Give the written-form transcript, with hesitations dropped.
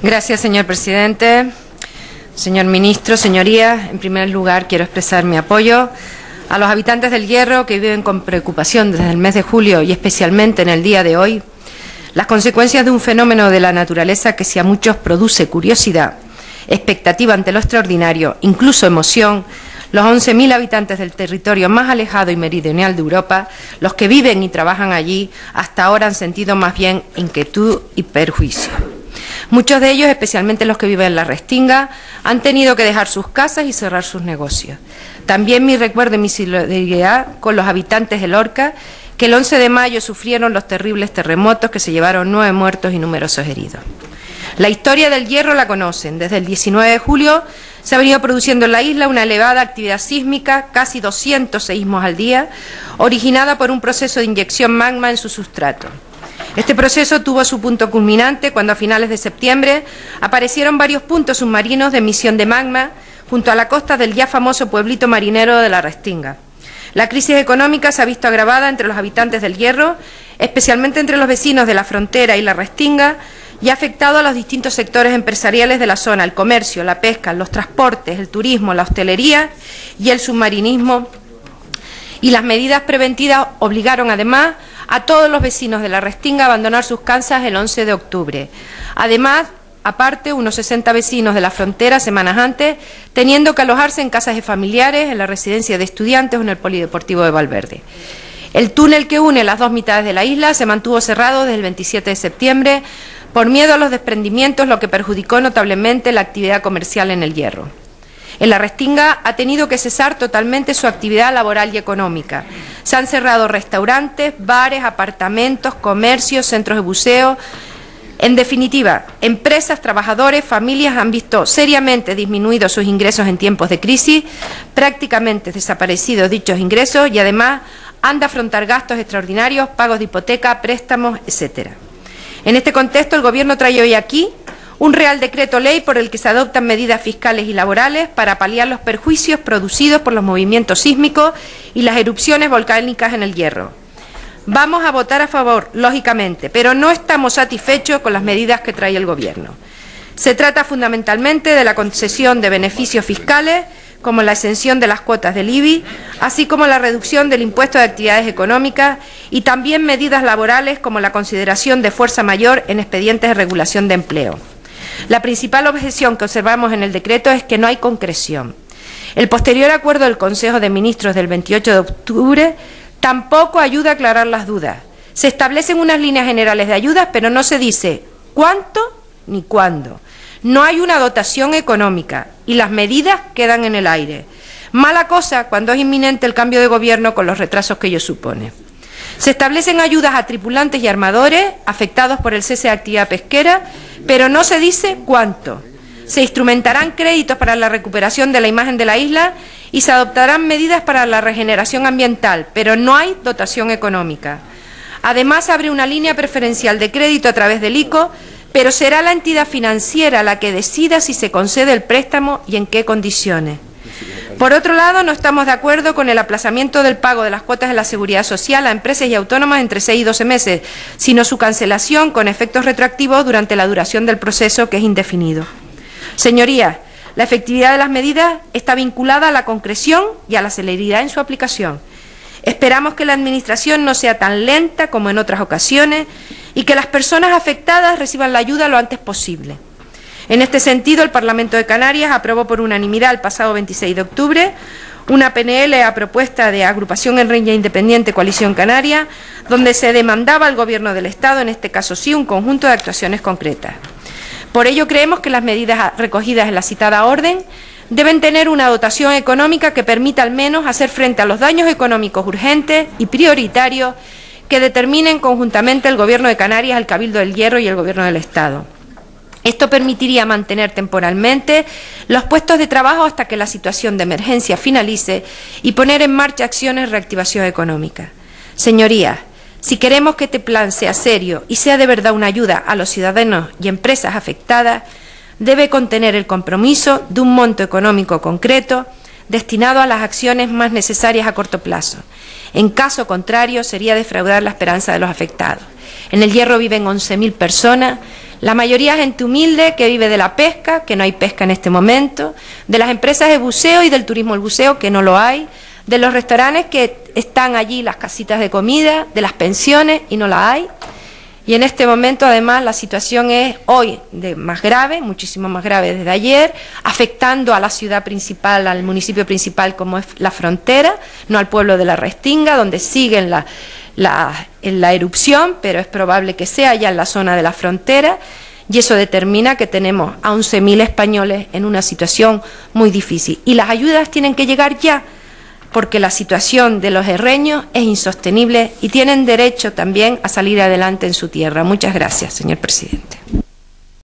Gracias, señor presidente. Señor ministro, señorías, en primer lugar quiero expresar mi apoyo a los habitantes del Hierro que viven con preocupación desde el mes de julio y especialmente en el día de hoy las consecuencias de un fenómeno de la naturaleza que si a muchos produce curiosidad, expectativa ante lo extraordinario, incluso emoción, los 11.000 habitantes del territorio más alejado y meridional de Europa, los que viven y trabajan allí, hasta ahora han sentido más bien inquietud y perjuicio. Muchos de ellos, especialmente los que viven en la Restinga, han tenido que dejar sus casas y cerrar sus negocios. También mi recuerdo y mi solidaridad con los habitantes de Lorca, que el 11 de mayo sufrieron los terribles terremotos que se llevaron 9 muertos y numerosos heridos. La historia del Hierro la conocen. Desde el 19 de julio se ha venido produciendo en la isla una elevada actividad sísmica, casi 200 seísmos al día, originada por un proceso de inyección magma en su sustrato. Este proceso tuvo su punto culminante cuando a finales de septiembre aparecieron varios puntos submarinos de emisión de magma junto a la costa del ya famoso pueblito marinero de la Restinga. La crisis económica se ha visto agravada entre los habitantes del Hierro, especialmente entre los vecinos de la frontera y la Restinga, y ha afectado a los distintos sectores empresariales de la zona, el comercio, la pesca, los transportes, el turismo, la hostelería y el submarinismo. Y las medidas preventivas obligaron además a todos los vecinos de la Restinga a abandonar sus casas el 11 de octubre. Además, aparte, unos 60 vecinos de la frontera, semanas antes, teniendo que alojarse en casas de familiares, en la residencia de estudiantes o en el polideportivo de Valverde. El túnel que une las dos mitades de la isla se mantuvo cerrado desde el 27 de septiembre por miedo a los desprendimientos, lo que perjudicó notablemente la actividad comercial en el Hierro. En la Restinga ha tenido que cesar totalmente su actividad laboral y económica. Se han cerrado restaurantes, bares, apartamentos, comercios, centros de buceo. En definitiva, empresas, trabajadores, familias han visto seriamente disminuidos sus ingresos en tiempos de crisis, prácticamente desaparecidos dichos ingresos y además han de afrontar gastos extraordinarios, pagos de hipoteca, préstamos, etcétera. En este contexto, el Gobierno trae hoy aquí un Real Decreto Ley por el que se adoptan medidas fiscales y laborales para paliar los perjuicios producidos por los movimientos sísmicos y las erupciones volcánicas en el Hierro. Vamos a votar a favor, lógicamente, pero no estamos satisfechos con las medidas que trae el Gobierno. Se trata fundamentalmente de la concesión de beneficios fiscales, como la exención de las cuotas del IBI, así como la reducción del impuesto de actividades económicas y también medidas laborales como la consideración de fuerza mayor en expedientes de regulación de empleo. La principal objeción que observamos en el decreto es que no hay concreción. El posterior acuerdo del Consejo de Ministros del 28 de octubre tampoco ayuda a aclarar las dudas. Se establecen unas líneas generales de ayudas, pero no se dice cuánto ni cuándo. No hay una dotación económica y las medidas quedan en el aire. Mala cosa cuando es inminente el cambio de gobierno con los retrasos que ello supone. Se establecen ayudas a tripulantes y armadores afectados por el cese de actividad pesquera, pero no se dice cuánto. Se instrumentarán créditos para la recuperación de la imagen de la isla y se adoptarán medidas para la regeneración ambiental, pero no hay dotación económica. Además, se abre una línea preferencial de crédito a través del ICO, pero será la entidad financiera la que decida si se concede el préstamo y en qué condiciones. Por otro lado, no estamos de acuerdo con el aplazamiento del pago de las cuotas de la Seguridad Social a empresas y autónomas entre 6 y 12 meses, sino su cancelación con efectos retroactivos durante la duración del proceso, que es indefinido. Señorías, la efectividad de las medidas está vinculada a la concreción y a la celeridad en su aplicación. Esperamos que la Administración no sea tan lenta como en otras ocasiones y que las personas afectadas reciban la ayuda lo antes posible. En este sentido, el Parlamento de Canarias aprobó por unanimidad el pasado 26 de octubre una PNL a propuesta de Agrupación en Riña Independiente Coalición Canaria, donde se demandaba al Gobierno del Estado, en este caso sí, un conjunto de actuaciones concretas. Por ello, creemos que las medidas recogidas en la citada orden deben tener una dotación económica que permita al menos hacer frente a los daños económicos urgentes y prioritarios que determinen conjuntamente el Gobierno de Canarias, el Cabildo del Hierro y el Gobierno del Estado. Esto permitiría mantener temporalmente los puestos de trabajo hasta que la situación de emergencia finalice y poner en marcha acciones de reactivación económica. Señorías, si queremos que este plan sea serio y sea de verdad una ayuda a los ciudadanos y empresas afectadas, debe contener el compromiso de un monto económico concreto destinado a las acciones más necesarias a corto plazo. En caso contrario, sería defraudar la esperanza de los afectados. En el Hierro viven 11.000 personas, La mayoría es gente humilde que vive de la pesca, que no hay pesca en este momento, de las empresas de buceo y del turismo del buceo, que no lo hay, de los restaurantes que están allí, las casitas de comida, de las pensiones y no la hay. Y en este momento, además, la situación es hoy más grave, muchísimo más grave desde ayer, afectando a la ciudad principal, al municipio principal como es La Frontera, no al pueblo de La Restinga, donde siguen la erupción, pero es probable que sea ya en la zona de La Frontera, y eso determina que tenemos a 11.000 españoles en una situación muy difícil. Y las ayudas tienen que llegar ya, porque la situación de los herreños es insostenible y tienen derecho también a salir adelante en su tierra. Muchas gracias, señor presidente.